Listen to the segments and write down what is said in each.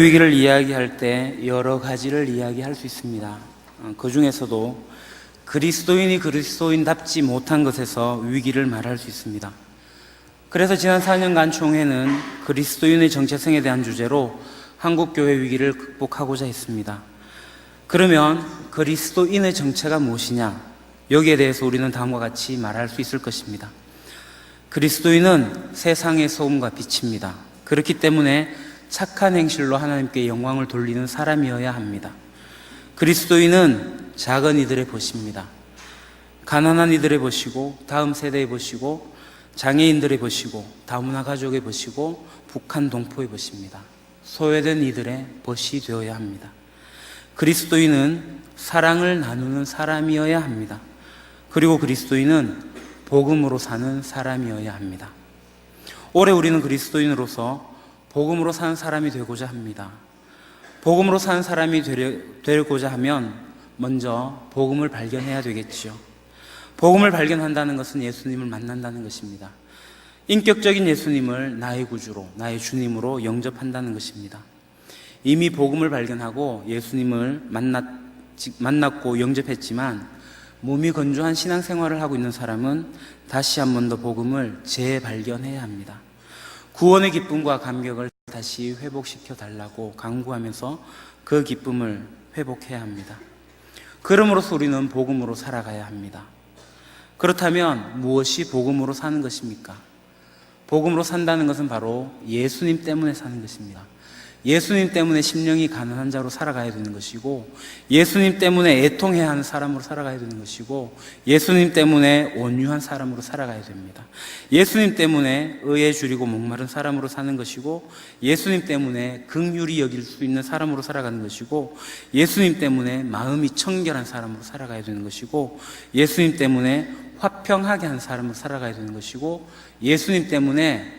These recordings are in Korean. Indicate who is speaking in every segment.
Speaker 1: 위기를 이야기할 때 여러 가지를 이야기할 수 있습니다. 그 중에서도 그리스도인이 그리스도인답지 못한 것에서 위기를 말할 수 있습니다. 그래서 지난 4년간 총회는 그리스도인의 정체성에 대한 주제로 한국교회 위기를 극복하고자 했습니다. 그러면 그리스도인의 정체가 무엇이냐? 여기에 대해서 우리는 다음과 같이 말할 수 있을 것입니다. 그리스도인은 세상의 소금과 빛입니다. 그렇기 때문에 착한 행실로 하나님께 영광을 돌리는 사람이어야 합니다. 그리스도인은 작은 이들의 벗입니다. 가난한 이들의 벗이고, 다음 세대의 벗이고, 장애인들의 벗이고, 다문화 가족의 벗이고, 북한 동포의 벗입니다. 소외된 이들의 벗이 되어야 합니다. 그리스도인은 사랑을 나누는 사람이어야 합니다. 그리고 그리스도인은 복음으로 사는 사람이어야 합니다. 올해 우리는 그리스도인으로서 복음으로 사는 사람이 되고자 합니다. 복음으로 사는 사람이 되고자 하면 먼저 복음을 발견해야 되겠지요. 복음을 발견한다는 것은 예수님을 만난다는 것입니다. 인격적인 예수님을 나의 구주로, 나의 주님으로 영접한다는 것입니다. 이미 복음을 발견하고 예수님을 만났고 영접했지만 몸이 건조한 신앙생활을 하고 있는 사람은 다시 한 번 더 복음을 재발견해야 합니다. 구원의 기쁨과 감격을 다시 회복시켜 달라고 간구하면서 그 기쁨을 회복해야 합니다. 그럼으로써 우리는 복음으로 살아가야 합니다. 그렇다면 무엇이 복음으로 사는 것입니까? 복음으로 산다는 것은 바로 예수님 때문에 사는 것입니다. 예수님 때문에 심령이 가난한 자로 살아가야 되는 것이고, 예수님 때문에 애통해야 하는 사람으로 살아가야 되는 것이고, 예수님 때문에 온유한 사람으로 살아가야 됩니다. 예수님 때문에 의에 줄이고 목마른 사람으로 사는 것이고, 예수님 때문에 긍휼히 여길 수 있는 사람으로 살아가는 것이고, 예수님 때문에 마음이 청결한 사람으로 살아가야 되는 것이고, 예수님 때문에 화평하게 하는 사람으로 살아가야 되는 것이고, 예수님 때문에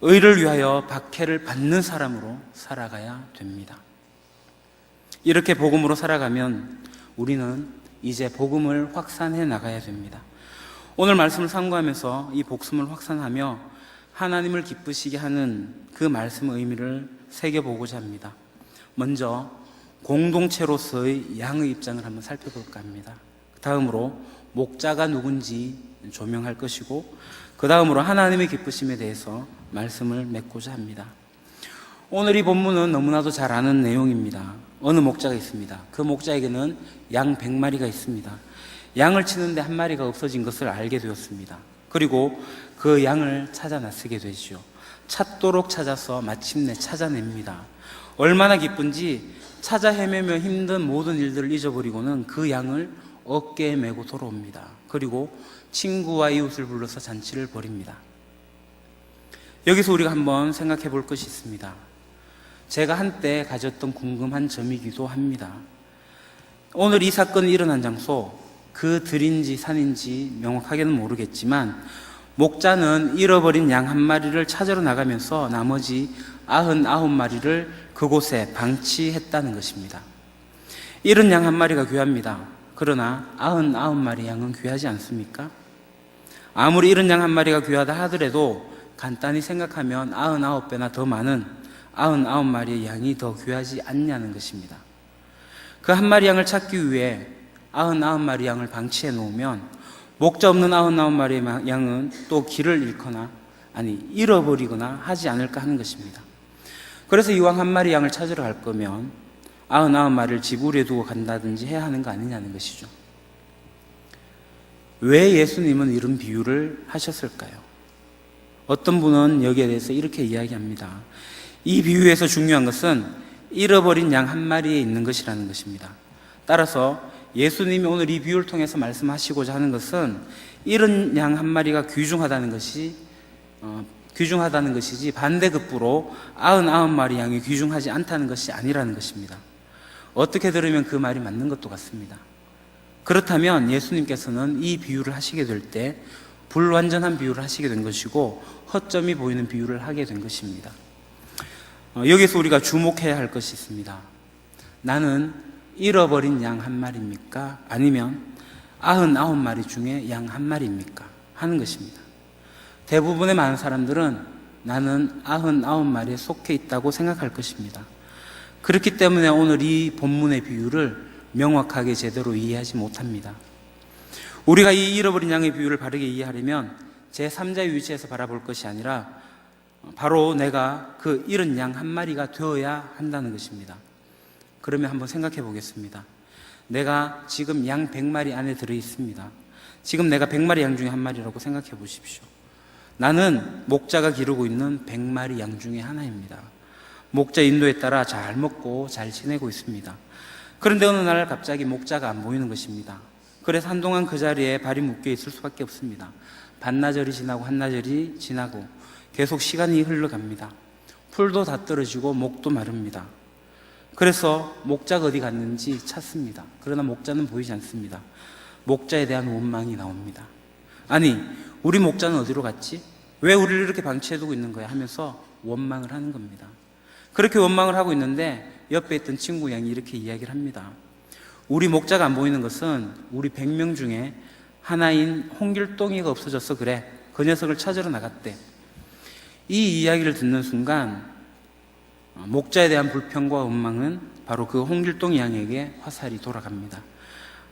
Speaker 1: 의를 위하여 박해를 받는 사람으로 살아가야 됩니다. 이렇게 복음으로 살아가면 우리는 이제 복음을 확산해 나가야 됩니다. 오늘 말씀을 상고하면서 이 복음을 확산하며 하나님을 기쁘시게 하는 그 말씀의 의미를 새겨보고자 합니다. 먼저 공동체로서의 양의 입장을 한번 살펴볼까 합니다. 다음으로 목자가 누군지 조명할 것이고, 그 다음으로 하나님의 기쁘심에 대해서 말씀을 맺고자 합니다. 오늘 이 본문은 너무나도 잘 아는 내용입니다. 어느 목자가 있습니다. 그 목자에게는 양 100마리가 있습니다. 양을 치는데 한 마리가 없어진 것을 알게 되었습니다. 그리고 그 양을 찾아 나서게 되죠. 찾도록 찾아서 마침내 찾아냅니다. 얼마나 기쁜지 찾아 헤매며 힘든 모든 일들을 잊어버리고는 그 양을 어깨에 메고 돌아옵니다. 그리고 친구와 이웃을 불러서 잔치를 벌입니다. 여기서 우리가 한번 생각해 볼 것이 있습니다. 제가 한때 가졌던 궁금한 점이기도 합니다. 오늘 이 사건이 일어난 장소, 그 들인지 산인지 명확하게는 모르겠지만, 목자는 잃어버린 양 한 마리를 찾으러 나가면서 나머지 99마리를 그곳에 방치했다는 것입니다. 잃은 양 한 마리가 귀합니다. 그러나 99마리 양은 귀하지 않습니까? 아무리 잃은 양 한 마리가 귀하다 하더라도 간단히 생각하면 99배나 더 많은 99마리의 양이 더 귀하지 않냐는 것입니다. 그 한 마리 양을 찾기 위해 99마리 양을 방치해 놓으면 목자 없는 99마리의 양은 또 길을 잃거나 잃어버리거나 하지 않을까 하는 것입니다. 그래서 이왕 한 마리 양을 찾으러 갈 거면 99마리를 지구리에 두고 간다든지 해야 하는 거 아니냐는 것이죠. 왜 예수님은 이런 비유를 하셨을까요? 어떤 분은 여기에 대해서 이렇게 이야기합니다. 이 비유에서 중요한 것은 잃어버린 양 한 마리에 있는 것이라는 것입니다. 따라서 예수님이 오늘 이 비유를 통해서 말씀하시고자 하는 것은 잃은 양 한 마리가 귀중하다는 것이지 반대급부로 99마리 양이 귀중하지 않다는 것이 아니라는 것입니다. 어떻게 들으면 그 말이 맞는 것도 같습니다. 그렇다면 예수님께서는 이 비유를 하시게 될 때 불완전한 비유를 하시게 된 것이고 허점이 보이는 비유를 하게 된 것입니다. 여기서 우리가 주목해야 할 것이 있습니다. 나는 잃어버린 양 한 마리입니까? 아니면 99마리 중에 양 한 마리입니까? 하는 것입니다. 대부분의 많은 사람들은 나는 99마리에 속해 있다고 생각할 것입니다. 그렇기 때문에 오늘 이 본문의 비유를 명확하게 제대로 이해하지 못합니다. 우리가 이 잃어버린 양의 비유를 바르게 이해하려면 제3자의 위치에서 바라볼 것이 아니라 바로 내가 그 잃은 양 한 마리가 되어야 한다는 것입니다. 그러면 한번 생각해 보겠습니다. 내가 지금 양 100마리 안에 들어 있습니다. 지금 내가 100마리 양 중에 한 마리라고 생각해 보십시오. 나는 목자가 기르고 있는 100마리 양 중에 하나입니다. 목자 인도에 따라 잘 먹고 잘 지내고 있습니다. 그런데 어느 날 갑자기 목자가 안 보이는 것입니다. 그래서 한동안 그 자리에 발이 묶여 있을 수밖에 없습니다. 반나절이 지나고 한나절이 지나고 계속 시간이 흘러갑니다. 풀도 다 떨어지고 목도 마릅니다. 그래서 목자가 어디 갔는지 찾습니다. 그러나 목자는 보이지 않습니다. 목자에 대한 원망이 나옵니다. 아니, 우리 목자는 어디로 갔지? 왜 우리를 이렇게 방치해두고 있는 거야? 하면서 원망을 하는 겁니다. 그렇게 원망을 하고 있는데 옆에 있던 친구 양이 이렇게 이야기를 합니다. 우리 목자가 안 보이는 것은 우리 100명 중에 하나인 홍길동이가 없어져서 그래. 그 녀석을 찾으러 나갔대. 이 이야기를 듣는 순간 목자에 대한 불평과 원망은 바로 그 홍길동 양에게 화살이 돌아갑니다.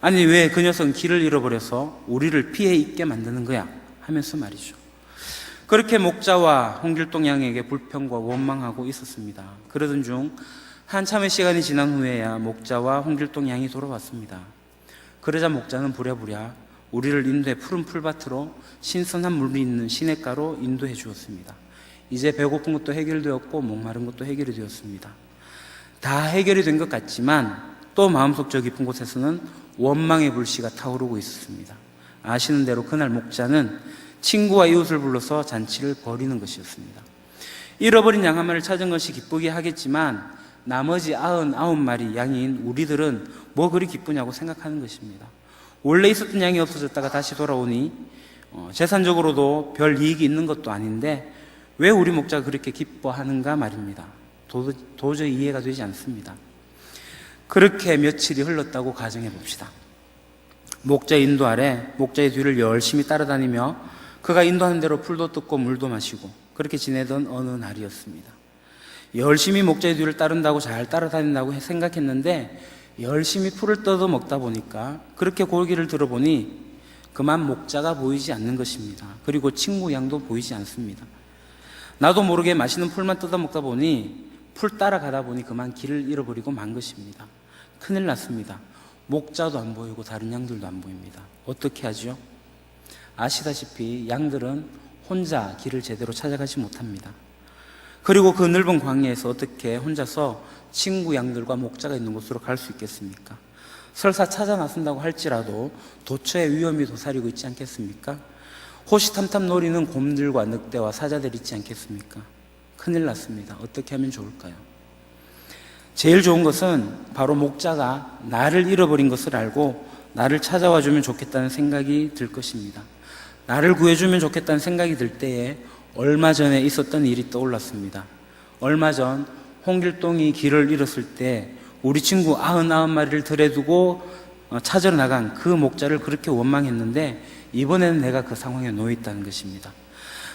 Speaker 1: 아니, 왜 그 녀석은 길을 잃어버려서 우리를 피해 있게 만드는 거야? 하면서 말이죠. 그렇게 목자와 홍길동 양에게 불평과 원망하고 있었습니다. 그러던 중 한참의 시간이 지난 후에야 목자와 홍길동 양이 돌아왔습니다. 그러자 목자는 부랴부랴 우리를 인도해 푸른 풀밭으로 신선한 물이 있는 시냇가로 인도해 주었습니다. 이제 배고픈 것도 해결되었고 목마른 것도 해결이 되었습니다. 다 해결이 된 것 같지만 또 마음속 저 깊은 곳에서는 원망의 불씨가 타오르고 있었습니다. 아시는 대로 그날 목자는 친구와 이웃을 불러서 잔치를 벌이는 것이었습니다. 잃어버린 양 한 마리를 찾은 것이 기쁘게 하겠지만 나머지 99마리 양인 우리들은 뭐 그리 기쁘냐고 생각하는 것입니다. 원래 있었던 양이 없어졌다가 다시 돌아오니 재산적으로도 별 이익이 있는 것도 아닌데 왜 우리 목자가 그렇게 기뻐하는가 말입니다. 도저히 이해가 되지 않습니다. 그렇게 며칠이 흘렀다고 가정해 봅시다. 목자의 인도 아래 목자의 뒤를 열심히 따라다니며 그가 인도하는 대로 풀도 뜯고 물도 마시고 그렇게 지내던 어느 날이었습니다. 열심히 목자의 뒤를 따른다고 잘 따라다닌다고 생각했는데 열심히 풀을 뜯어 먹다 보니까 그렇게 고기를 들어보니 그만 목자가 보이지 않는 것입니다. 그리고 친구 양도 보이지 않습니다. 나도 모르게 맛있는 풀만 뜯어 먹다 보니 풀 따라가다 보니 그만 길을 잃어버리고 만 것입니다. 큰일 났습니다. 목자도 안 보이고 다른 양들도 안 보입니다. 어떻게 하죠? 아시다시피 양들은 혼자 길을 제대로 찾아가지 못합니다. 그리고 그 넓은 광야에서 어떻게 혼자서 친구 양들과 목자가 있는 곳으로 갈 수 있겠습니까? 설사 찾아 나선다고 할지라도 도처에 위험이 도사리고 있지 않겠습니까? 호시탐탐 노리는 곰들과 늑대와 사자들 있지 않겠습니까? 큰일 났습니다. 어떻게 하면 좋을까요? 제일 좋은 것은 바로 목자가 나를 잃어버린 것을 알고 나를 찾아와 주면 좋겠다는 생각이 들 것입니다. 나를 구해주면 좋겠다는 생각이 들 때에 얼마 전에 있었던 일이 떠올랐습니다. 얼마 전 홍길동이 길을 잃었을 때 우리 친구 99마리를 들여두고 찾으러 나간 그 목자를 그렇게 원망했는데 이번에는 내가 그 상황에 놓여 있다는 것입니다.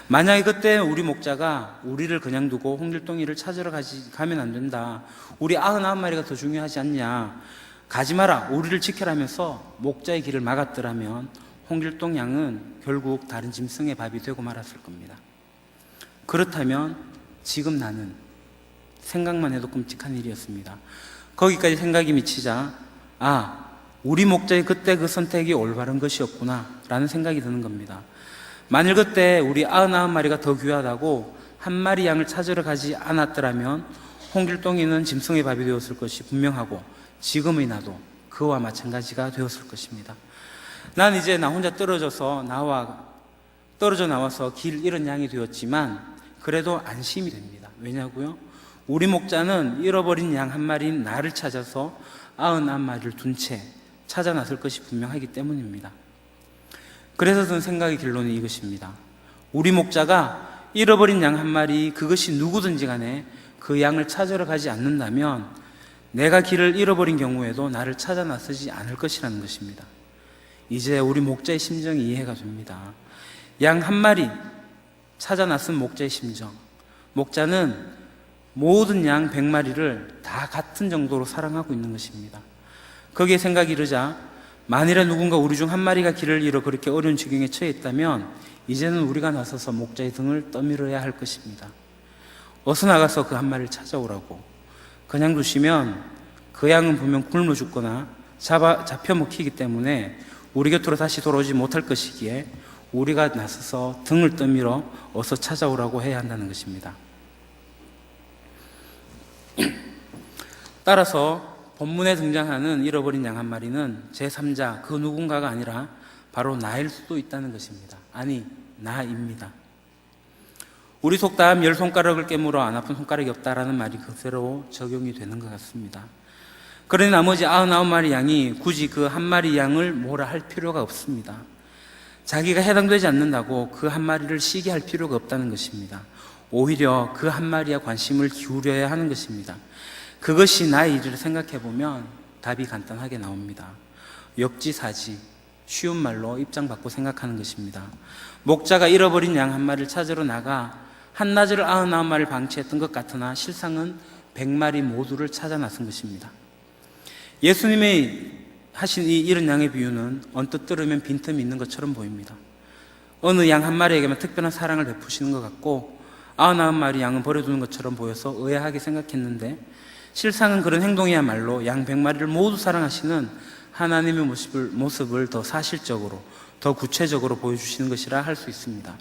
Speaker 1: 만약에 그때 우리 목자가 우리를 그냥 두고 홍길동이를 찾으러 가면 안 된다. 우리 99마리가 더 중요하지 않냐. 가지 마라. 우리를 지켜라면서 목자의 길을 막았더라면 홍길동 양은 결국 다른 짐승의 밥이 되고 말았을 겁니다. 그렇다면 지금 나는 생각만 해도 끔찍한 일이었습니다. 거기까지 생각이 미치자 우리 목자의 그때 그 선택이 올바른 것이었구나 라는 생각이 드는 겁니다. 만일 그때 우리 99마리가 더 귀하다고 한 마리 양을 찾으러 가지 않았더라면 홍길동이는 짐승의 밥이 되었을 것이 분명하고 지금의 나도 그와 마찬가지가 되었을 것입니다. 난 이제 나 혼자 떨어져 나와서 길 잃은 양이 되었지만 그래도 안심이 됩니다. 왜냐고요? 우리 목자는 잃어버린 양 한 마리인 나를 찾아서 99마리를 둔 채 찾아 나설 것이 분명하기 때문입니다. 그래서 든 생각의 결론이 이것입니다. 우리 목자가 잃어버린 양 한 마리 그것이 누구든지 간에 그 양을 찾으러 가지 않는다면 내가 길을 잃어버린 경우에도 나를 찾아 나서지 않을 것이라는 것입니다. 이제 우리 목자의 심정이 이해가 됩니다. 양 한 마리 찾아 나선 목자의 심정. 목자는 모든 양 100마리를 다 같은 정도로 사랑하고 있는 것입니다. 거기에 생각이 이르자 만일에 누군가 우리 중 한 마리가 길을 잃어 그렇게 어려운 지경에 처해 있다면 이제는 우리가 나서서 목자의 등을 떠밀어야 할 것입니다. 어서 나가서 그 한 마리를 찾아오라고. 그냥 두시면 그 양은 분명 굶어 죽거나 잡혀 먹히기 때문에 우리 곁으로 다시 돌아오지 못할 것이기에 우리가 나서서 등을 떠밀어 어서 찾아오라고 해야 한다는 것입니다. 따라서 본문에 등장하는 잃어버린 양 한 마리는 제3자 그 누군가가 아니라 바로 나일 수도 있다는 것입니다. 아니, 나입니다. 우리 속담 10손가락을 깨물어 안 아픈 손가락이 없다라는 말이 그대로 적용이 되는 것 같습니다. 그러니 나머지 99마리 양이 굳이 그 한 마리 양을 뭐라 할 필요가 없습니다. 자기가 해당되지 않는다고 그 한 마리를 쉬게 할 필요가 없다는 것입니다. 오히려 그 한 마리에 관심을 기울여야 하는 것입니다. 그것이 나의 일을 생각해 보면 답이 간단하게 나옵니다. 역지사지, 쉬운 말로 입장 바꿔 생각하는 것입니다. 목자가 잃어버린 양 한 마리를 찾으러 나가 한나절을 99마리를 방치했던 것 같으나 실상은 100마리 모두를 찾아 나선 것입니다. 예수님의 하신 이 잃은 양의 비유는 언뜻 들으면 빈틈이 있는 것처럼 보입니다. 어느 양 한 마리에게만 특별한 사랑을 베푸시는 것 같고 99마리 양은 버려두는 것처럼 보여서 의아하게 생각했는데 실상은 그런 행동이야말로 양 100마리를 모두 사랑하시는 하나님의 모습을 더 사실적으로, 더 구체적으로 보여주시는 것이라 할 수 있습니다.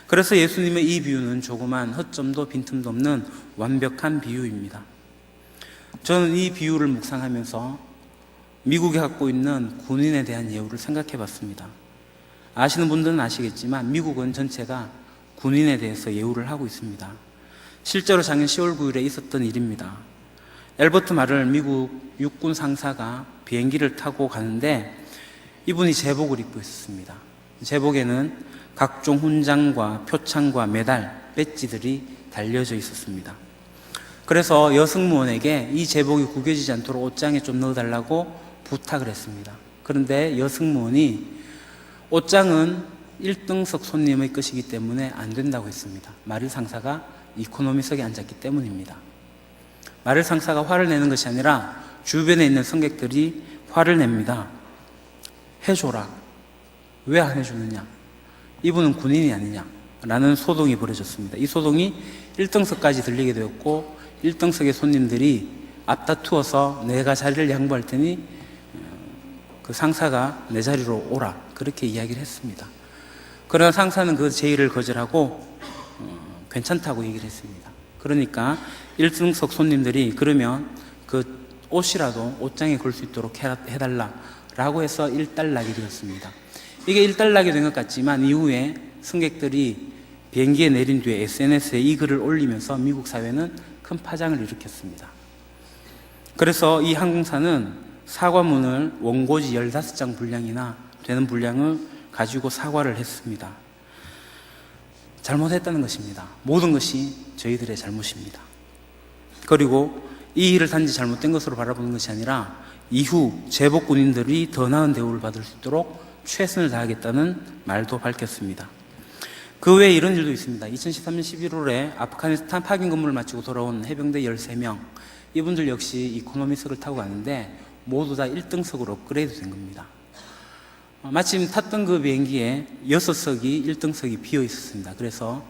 Speaker 1: 그래서 예수님의 이 비유는 조그만 허점도 빈틈도 없는 완벽한 비유입니다. 저는 이 비유를 묵상하면서 미국이 갖고 있는 군인에 대한 예우를 생각해 봤습니다. 아시는 분들은 아시겠지만 미국은 전체가 군인에 대해서 예우를 하고 있습니다. 실제로 작년 10월 9일에 있었던 일입니다. 엘버트 마를 미국 육군 상사가 비행기를 타고 가는데 이분이 제복을 입고 있었습니다. 제복에는 각종 훈장과 표창과 메달, 배지들이 달려져 있었습니다. 그래서 여승무원에게 이 제복이 구겨지지 않도록 옷장에 좀 넣어달라고 부탁을 했습니다. 그런데 여승무원이 옷장은 1등석 손님의 것이기 때문에 안 된다고 했습니다. 마릴 상사가 이코노미석에 앉았기 때문입니다. 마릴 상사가 화를 내는 것이 아니라 주변에 있는 승객들이 화를 냅니다. 해줘라. 왜 안 해주느냐? 이분은 군인이 아니냐? 라는 소동이 벌어졌습니다. 이 소동이 1등석까지 들리게 되었고 1등석의 손님들이 앞다투어서 내가 자리를 양보할 테니 그 상사가 내 자리로 오라. 그렇게 이야기를 했습니다. 그러나 상사는 그 제의를 거절하고 괜찮다고 얘기를 했습니다. 그러니까 1등석 손님들이 그러면 그 옷이라도 옷장에 걸 수 있도록 해달라라고 해서 일단락이 되었습니다. 이게 일단락이 된 것 같지만 이후에 승객들이 비행기에 내린 뒤에 SNS에 이 글을 올리면서 미국 사회는 큰 파장을 일으켰습니다. 그래서 이 항공사는 사과문을 원고지 15장 분량이나 되는 분량을 가지고 사과를 했습니다. 잘못했다는 것입니다. 모든 것이 저희들의 잘못입니다. 그리고 이 일을 단지 잘못된 것으로 바라보는 것이 아니라 이후 제복 군인들이 더 나은 대우를 받을 수 있도록 최선을 다하겠다는 말도 밝혔습니다. 그 외에 이런 일도 있습니다. 2013년 11월에 아프가니스탄 파견 근무를 마치고 돌아온 해병대 13명, 이분들 역시 이코노미석을 타고 가는데 모두 다 1등석으로 업그레이드 된 겁니다. 마침 탔던 그 비행기에 6석이 1등석이 비어 있었습니다. 그래서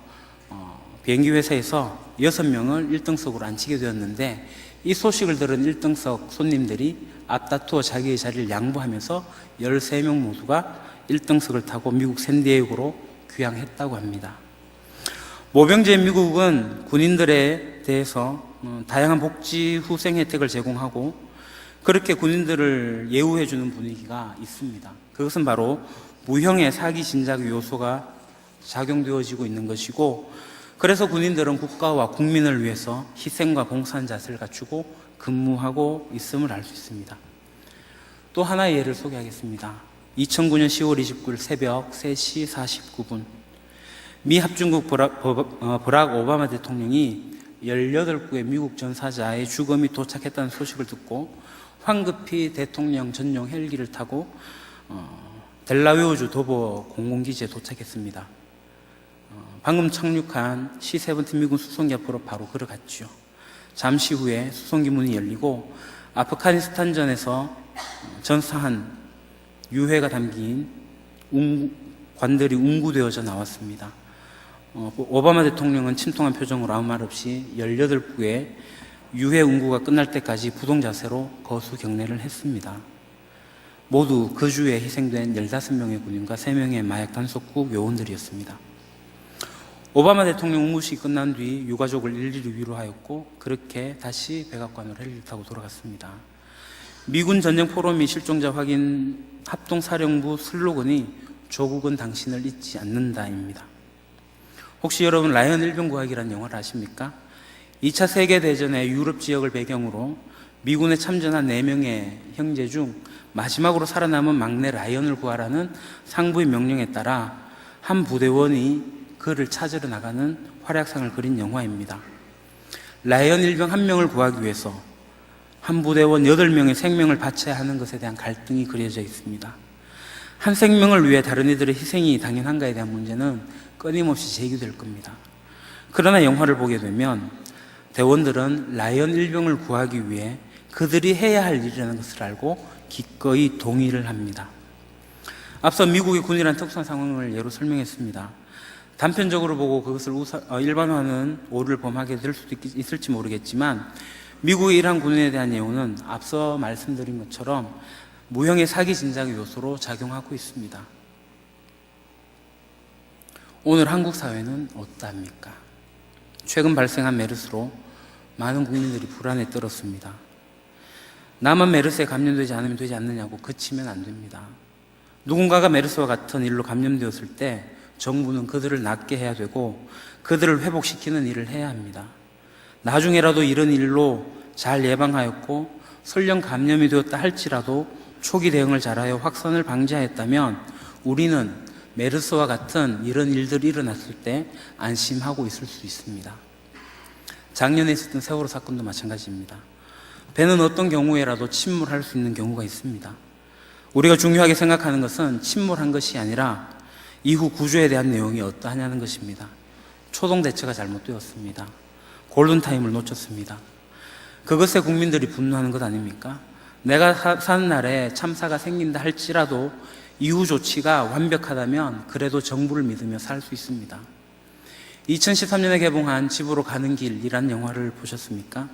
Speaker 1: 비행기 회사에서 6명을 1등석으로 앉히게 되었는데 이 소식을 들은 1등석 손님들이 앞다투어 자기의 자리를 양보하면서 13명 모두가 1등석을 타고 미국 샌디에이고로 귀향했다고 합니다. 모병제 미국은 군인들에 대해서 다양한 복지 후생 혜택을 제공하고 그렇게 군인들을 예우해주는 분위기가 있습니다. 그것은 바로 무형의 사기 진작 요소가 작용되어지고 있는 것이고 그래서 군인들은 국가와 국민을 위해서 희생과 봉사한 자세를 갖추고 근무하고 있음을 알 수 있습니다. 또 하나의 예를 소개하겠습니다. 2009년 10월 29일 새벽 3시 49분 미 합중국 버락 오바마 대통령이 18구의 미국 전사자의 죽음이 도착했다는 소식을 듣고 황급히 대통령 전용 헬기를 타고 델라웨어주 도버 공군기지에 도착했습니다. 방금 착륙한 C-17 미군 수송기 앞으로 바로 걸어갔죠. 잠시 후에 수송기 문이 열리고 아프가니스탄전에서 전사한 유해가 담긴 관들이 운구되어져 나왔습니다. 오바마 대통령은 침통한 표정으로 아무 말 없이 18부의 유해 운구가 끝날 때까지 부동 자세로 거수 경례를 했습니다. 모두 그 주에 희생된 15명의 군인과 3명의 마약 단속국 요원들이었습니다. 오바마 대통령 운구식이 끝난 뒤 유가족을 일일이 위로하였고 그렇게 다시 백악관으로 헬기를 타고 돌아갔습니다. 미군 전쟁 포럼이 실종자 확인 합동사령부 슬로건이 조국은 당신을 잊지 않는다입니다. 혹시 여러분 라이언 일병 구하기라는 영화를 아십니까? 2차 세계대전의 유럽 지역을 배경으로 미군에 참전한 4명의 형제 중 마지막으로 살아남은 막내 라이언을 구하라는 상부의 명령에 따라 한 부대원이 그를 찾으러 나가는 활약상을 그린 영화입니다. 라이언 일병 1명을 구하기 위해서 한 부대원 8명의 생명을 바쳐야 하는 것에 대한 갈등이 그려져 있습니다. 한 생명을 위해 다른 이들의 희생이 당연한가에 대한 문제는 끊임없이 제기될 겁니다. 그러나 영화를 보게 되면 대원들은 라이언 일병을 구하기 위해 그들이 해야 할 일이라는 것을 알고 기꺼이 동의를 합니다. 앞서 미국의 군이란 특수한 상황을 예로 설명했습니다. 단편적으로 보고 그것을 일반화하는 오류를 범하게 될 수도 있을지 모르겠지만 미국의 이러한 군인에 대한 예우는 앞서 말씀드린 것처럼 무형의 사기 진작의 요소로 작용하고 있습니다. 오늘 한국 사회는 어떠합니까? 최근 발생한 메르스로 많은 국민들이 불안에 떨었습니다. 나만 메르스에 감염되지 않으면 되지 않느냐고 그치면 안 됩니다. 누군가가 메르스와 같은 일로 감염되었을 때 정부는 그들을 낫게 해야 되고 그들을 회복시키는 일을 해야 합니다. 나중에라도 이런 일로 잘 예방하였고 설령 감염이 되었다 할지라도 초기 대응을 잘하여 확산을 방지하였다면 우리는 메르스와 같은 이런 일들이 일어났을 때 안심하고 있을 수 있습니다. 작년에 있었던 세월호 사건도 마찬가지입니다. 배는 어떤 경우에라도 침몰할 수 있는 경우가 있습니다. 우리가 중요하게 생각하는 것은 침몰한 것이 아니라 이후 구조에 대한 내용이 어떠하냐는 것입니다. 초동 대처가 잘못되었습니다. 골든타임을 놓쳤습니다. 그것에 국민들이 분노하는 것 아닙니까? 내가 사는 날에 참사가 생긴다 할지라도 이후 조치가 완벽하다면 그래도 정부를 믿으며 살 수 있습니다. 2013년에 개봉한 집으로 가는 길이라는 영화를 보셨습니까?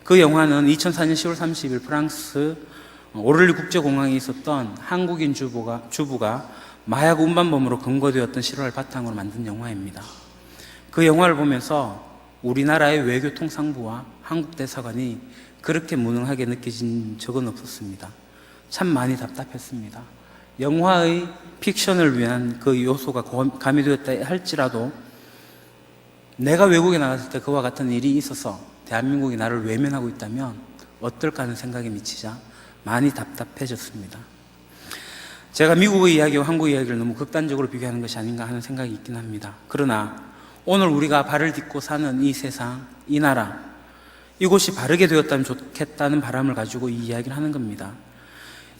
Speaker 1: 그 영화는 2004년 10월 30일 프랑스 오를리 국제공항에 있었던 한국인 주부가 마약 운반범으로 검거되었던 실화를 바탕으로 만든 영화입니다. 그 영화를 보면서 우리나라의 외교통상부와 한국 대사관이 그렇게 무능하게 느껴진 적은 없었습니다. 참 많이 답답했습니다. 영화의 픽션을 위한 그 요소가 가미되었다 할지라도 내가 외국에 나갔을 때 그와 같은 일이 있어서 대한민국이 나를 외면하고 있다면 어떨까 하는 생각에 미치자 많이 답답해졌습니다. 제가 미국의 이야기와 한국의 이야기를 너무 극단적으로 비교하는 것이 아닌가 하는 생각이 있긴 합니다. 그러나 오늘 우리가 발을 딛고 사는 이 세상, 이 나라, 이곳이 바르게 되었다면 좋겠다는 바람을 가지고 이 이야기를 하는 겁니다.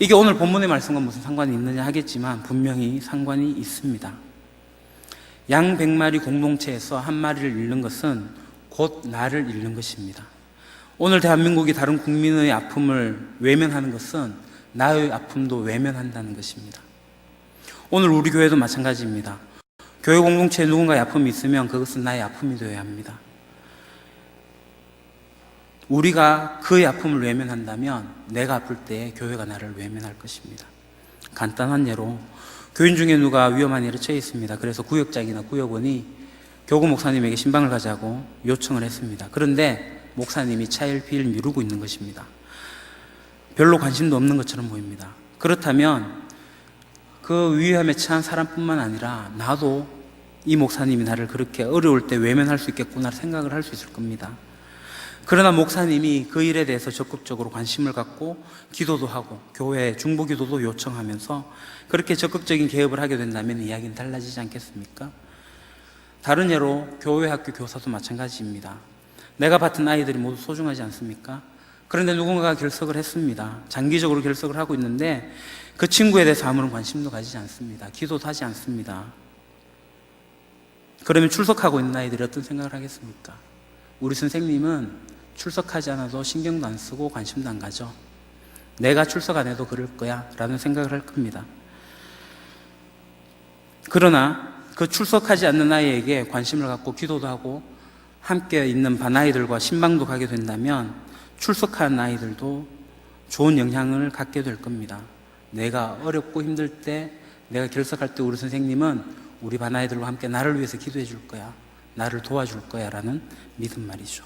Speaker 1: 이게 오늘 본문의 말씀과 무슨 상관이 있느냐 하겠지만 분명히 상관이 있습니다. 양 100마리 공동체에서 한 마리를 잃는 것은 곧 나를 잃는 것입니다. 오늘 대한민국이 다른 국민의 아픔을 외면하는 것은 나의 아픔도 외면한다는 것입니다. 오늘 우리 교회도 마찬가지입니다. 교회 공동체에 누군가의 아픔이 있으면 그것은 나의 아픔이 되어야 합니다. 우리가 그의 아픔을 외면한다면 내가 아플 때 교회가 나를 외면할 것입니다. 간단한 예로 교인 중에 누가 위험한 일에 처해 있습니다. 그래서 구역장이나 구역원이 교구 목사님에게 신방을 가자고 요청을 했습니다. 그런데 목사님이 차일피일 미루고 있는 것입니다. 별로 관심도 없는 것처럼 보입니다. 그렇다면 그 위험에 처한 사람뿐만 아니라 나도 이 목사님이 나를 그렇게 어려울 때 외면할 수 있겠구나 생각을 할 수 있을 겁니다. 그러나 목사님이 그 일에 대해서 적극적으로 관심을 갖고 기도도 하고 교회 중보기도도 요청하면서 그렇게 적극적인 개업을 하게 된다면 이야기는 달라지지 않겠습니까? 다른 예로 교회 학교 교사도 마찬가지입니다. 내가 맡은 아이들이 모두 소중하지 않습니까? 그런데 누군가가 결석을 했습니다. 장기적으로 결석을 하고 있는데 그 친구에 대해서 아무런 관심도 가지지 않습니다. 기도도 하지 않습니다. 그러면 출석하고 있는 아이들이 어떤 생각을 하겠습니까? 우리 선생님은 출석하지 않아도 신경도 안 쓰고 관심도 안 가죠. 내가 출석 안 해도 그럴 거야 라는 생각을 할 겁니다. 그러나 그 출석하지 않는 아이에게 관심을 갖고 기도도 하고 함께 있는 반 아이들과 신방도 가게 된다면 출석한 아이들도 좋은 영향을 갖게 될 겁니다. 내가 어렵고 힘들 때, 내가 결석할 때 우리 선생님은 우리 반 아이들과 함께 나를 위해서 기도해 줄 거야, 나를 도와줄 거야 라는 믿음 말이죠.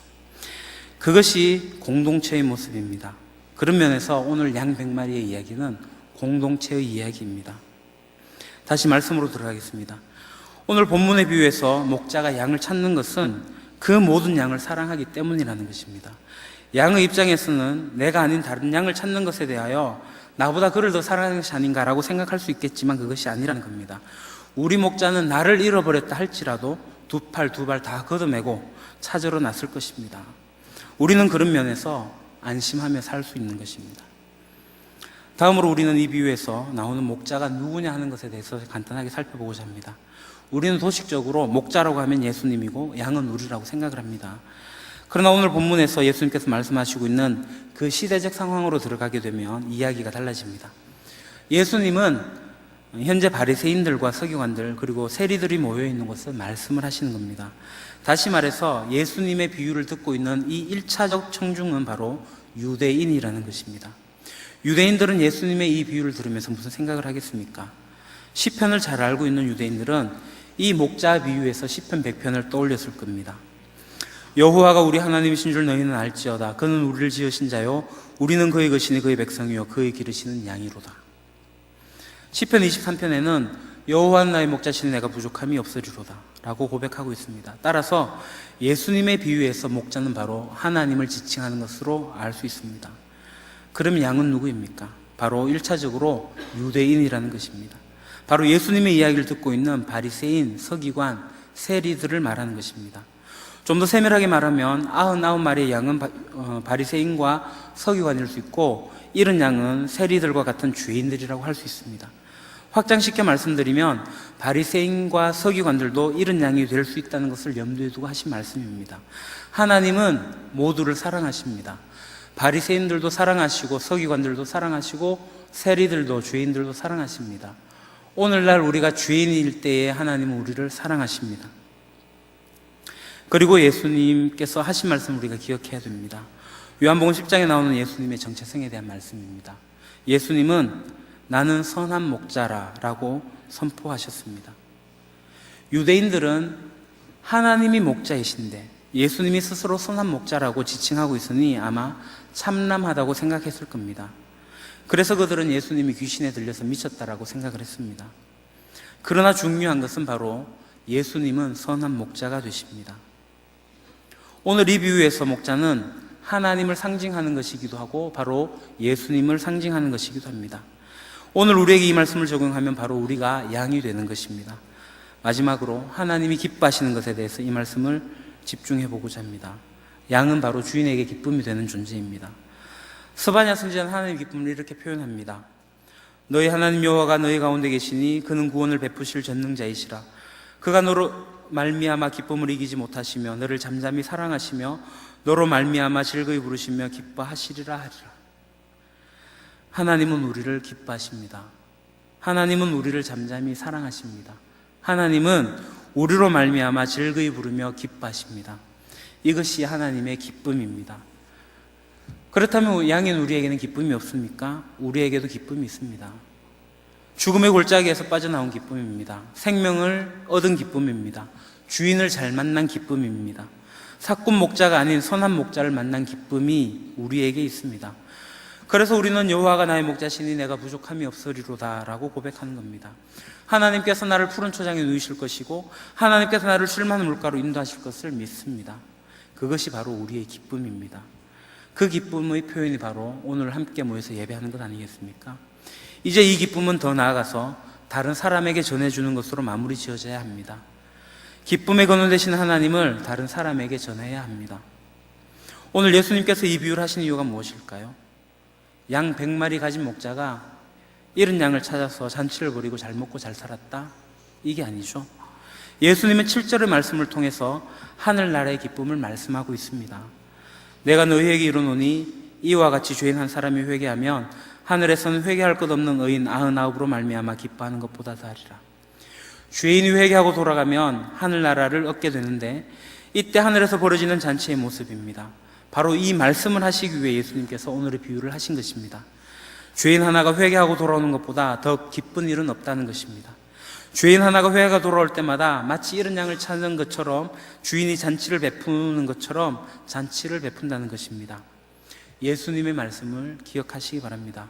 Speaker 1: 그것이 공동체의 모습입니다. 그런 면에서 오늘 양 100마리의 이야기는 공동체의 이야기입니다. 다시 말씀으로 들어가겠습니다. 오늘 본문의 비유에서 목자가 양을 찾는 것은 그 모든 양을 사랑하기 때문이라는 것입니다. 양의 입장에서는 내가 아닌 다른 양을 찾는 것에 대하여 나보다 그를 더 사랑하는 것이 아닌가라고 생각할 수 있겠지만 그것이 아니라는 겁니다. 우리 목자는 나를 잃어버렸다 할지라도 두 팔 다 걷어매고 찾으러 났을 것입니다. 우리는 그런 면에서 안심하며 살 수 있는 것입니다. 다음으로 우리는 이 비유에서 나오는 목자가 누구냐 하는 것에 대해서 간단하게 살펴보고자 합니다. 우리는 도식적으로 목자라고 하면 예수님이고 양은 우리라고 생각을 합니다. 그러나 오늘 본문에서 예수님께서 말씀하시고 있는 그 시대적 상황으로 들어가게 되면 이야기가 달라집니다. 예수님은 현재 바리새인들과 서기관들 그리고 세리들이 모여 있는 곳에 말씀을 하시는 겁니다. 다시 말해서 예수님의 비유를 듣고 있는 이 1차적 청중은 바로 유대인이라는 것입니다. 유대인들은 예수님의 이 비유를 들으면서 무슨 생각을 하겠습니까? 시편을 잘 알고 있는 유대인들은 이 목자 비유에서 시편 100편을 떠올렸을 겁니다. 여호와가 우리 하나님이신 줄 너희는 알지어다. 그는 우리를 지으신 자요 우리는 그의 것이니 그의 백성이요 그의 기르시는 양이로다. 시편 23편에는 여호와는 나의 목자시니 내가 부족함이 없으리로다 라고 고백하고 있습니다. 따라서 예수님의 비유에서 목자는 바로 하나님을 지칭하는 것으로 알 수 있습니다. 그럼 양은 누구입니까? 바로 1차적으로 유대인이라는 것입니다. 바로 예수님의 이야기를 듣고 있는 바리새인, 서기관, 세리들을 말하는 것입니다. 좀 더 세밀하게 말하면 99마리의 양은 바리새인과 서기관일 수 있고 이런 양은 세리들과 같은 죄인들이라고 할 수 있습니다. 확장시켜 말씀드리면 바리새인과 서기관들도 이런 양이 될 수 있다는 것을 염두에 두고 하신 말씀입니다. 하나님은 모두를 사랑하십니다. 바리새인들도 사랑하시고 서기관들도 사랑하시고 세리들도 죄인들도 사랑하십니다. 오늘날 우리가 죄인일 때에 하나님은 우리를 사랑하십니다. 그리고 예수님께서 하신 말씀을 우리가 기억해야 됩니다. 요한복음 10장에 나오는 예수님의 정체성에 대한 말씀입니다. 예수님은 나는 선한 목자라 라고 선포하셨습니다. 유대인들은 하나님이 목자이신데 예수님이 스스로 선한 목자라고 지칭하고 있으니 아마 참남하다고 생각했을 겁니다. 그래서 그들은 예수님이 귀신에 들려서 미쳤다라고 생각을 했습니다. 그러나 중요한 것은 바로 예수님은 선한 목자가 되십니다. 오늘 이 비유에서 목자는 하나님을 상징하는 것이기도 하고 바로 예수님을 상징하는 것이기도 합니다. 오늘 우리에게 이 말씀을 적용하면 바로 우리가 양이 되는 것입니다. 마지막으로 하나님이 기뻐하시는 것에 대해서 이 말씀을 집중해 보고자 합니다. 양은 바로 주인에게 기쁨이 되는 존재입니다. 스바냐 선지자는 하나님의 기쁨을 이렇게 표현합니다. 너희 하나님 여호와가 너희 가운데 계시니 그는 구원을 베푸실 전능자이시라. 그가 너로 말미암아 기쁨을 이기지 못하시며 너를 잠잠히 사랑하시며 너로 말미암아 즐거이 부르시며 기뻐하시리라 하리라. 하나님은 우리를 기뻐하십니다. 하나님은 우리를 잠잠히 사랑하십니다. 하나님은 우리로 말미암아 즐거이 부르며 기뻐하십니다. 이것이 하나님의 기쁨입니다. 그렇다면 양인 우리에게는 기쁨이 없습니까? 우리에게도 기쁨이 있습니다. 죽음의 골짜기에서 빠져나온 기쁨입니다. 생명을 얻은 기쁨입니다. 주인을 잘 만난 기쁨입니다. 사꾼 목자가 아닌 선한 목자를 만난 기쁨이 우리에게 있습니다. 그래서 우리는 여호와가 나의 목자시니 내가 부족함이 없으리로다 라고 고백하는 겁니다. 하나님께서 나를 푸른 초장에 누이실 것이고 하나님께서 나를 쉴만한 물가로 인도하실 것을 믿습니다. 그것이 바로 우리의 기쁨입니다. 그 기쁨의 표현이 바로 오늘 함께 모여서 예배하는 것 아니겠습니까? 이제 이 기쁨은 더 나아가서 다른 사람에게 전해주는 것으로 마무리 지어져야 합니다. 기쁨의 근원 되신 하나님을 다른 사람에게 전해야 합니다. 오늘 예수님께서 이 비유를 하신 이유가 무엇일까요? 양 100마리 가진 목자가 이런 양을 찾아서 잔치를 벌이고 잘 먹고 잘 살았다? 이게 아니죠. 예수님은 7절의 말씀을 통해서 하늘나라의 기쁨을 말씀하고 있습니다. 내가 너희에게 이르노니 이와 같이 죄인 한 사람이 회개하면 하늘에서는 회개할 것 없는 의인 99으로 말미암아 기뻐하는 것보다 더하리라. 죄인이 회개하고 돌아가면 하늘나라를 얻게 되는데 이때 하늘에서 벌어지는 잔치의 모습입니다. 바로 이 말씀을 하시기 위해 예수님께서 오늘의 비유를 하신 것입니다. 죄인 하나가 회개하고 돌아오는 것보다 더 기쁜 일은 없다는 것입니다. 죄인 하나가 회개가 돌아올 때마다 마치 이른 양을 찾는 것처럼 주인이 잔치를 베푸는 것처럼 잔치를 베푼다는 것입니다. 예수님의 말씀을 기억하시기 바랍니다.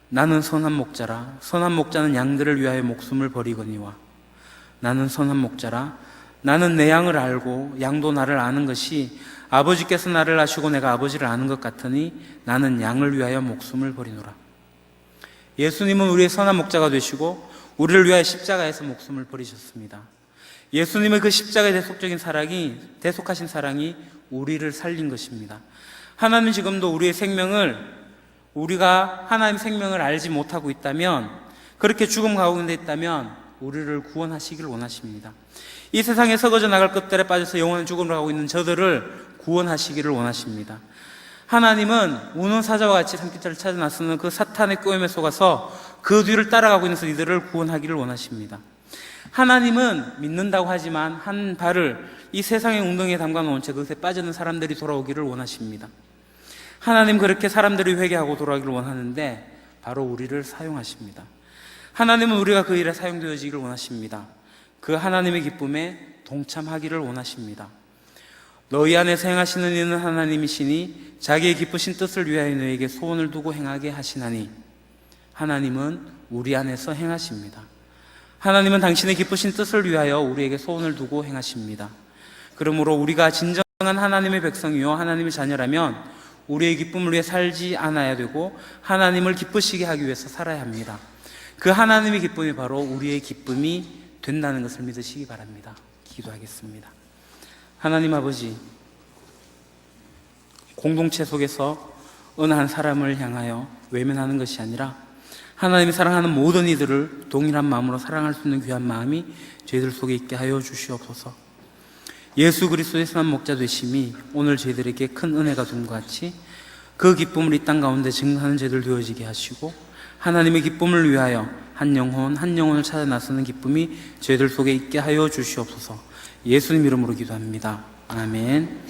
Speaker 1: 나는 선한 목자라. 선한 목자는 양들을 위하여 목숨을 버리거니와. 나는 선한 목자라. 나는 내 양을 알고 양도 나를 아는 것이 아버지께서 나를 아시고 내가 아버지를 아는 것 같으니 나는 양을 위하여 목숨을 버리노라. 예수님은 우리의 선한 목자가 되시고 우리를 위하여 십자가에서 목숨을 버리셨습니다. 예수님의 그 십자가의 대속하신 사랑이 우리를 살린 것입니다. 하나님은 지금도 우리가 하나님의 생명을 알지 못하고 있다면, 그렇게 죽음 가운데 있다면 우리를 구원하시기를 원하십니다. 이 세상에 썩어져 나갈 것들에 빠져서 영원한 죽음을 가고 있는 저들을 구원하시기를 원하십니다. 하나님은 우는 사자와 같이 산길자를 찾아 나서는 그 사탄의 꼬임에 속아서 그 뒤를 따라가고 있는 이들을 구원하기를 원하십니다. 하나님은 믿는다고 하지만 한 발을 이 세상의 웅덩이에 담가놓은 채 그것에 빠지는 사람들이 돌아오기를 원하십니다. 하나님 그렇게 사람들이 회개하고 돌아오기를 원하는데 바로 우리를 사용하십니다. 하나님은 우리가 그 일에 사용되어지기를 원하십니다. 그 하나님의 기쁨에 동참하기를 원하십니다. 너희 안에서 행하시는 이는 하나님이시니 자기의 기쁘신 뜻을 위하여 너희에게 소원을 두고 행하게 하시나니. 하나님은 우리 안에서 행하십니다. 하나님은 당신의 기쁘신 뜻을 위하여 우리에게 소원을 두고 행하십니다. 그러므로 우리가 진정한 하나님의 백성이요 하나님의 자녀라면 우리의 기쁨을 위해 살지 않아야 되고 하나님을 기쁘시게 하기 위해서 살아야 합니다. 그 하나님의 기쁨이 바로 우리의 기쁨이 된다는 것을 믿으시기 바랍니다. 기도하겠습니다. 하나님 아버지, 공동체 속에서 어느 한 사람을 향하여 외면하는 것이 아니라 하나님이 사랑하는 모든 이들을 동일한 마음으로 사랑할 수 있는 귀한 마음이 저희들 속에 있게 하여 주시옵소서. 예수 그리스도의 선한 목자 되심이 오늘 저희들에게 큰 은혜가 된 것 같이 그 기쁨을 이 땅 가운데 증거하는 저희들 되어지게 하시고 하나님의 기쁨을 위하여 한 영혼을 찾아 나서는 기쁨이 저희들 속에 있게 하여 주시옵소서. 예수님 이름으로 기도합니다. 아멘.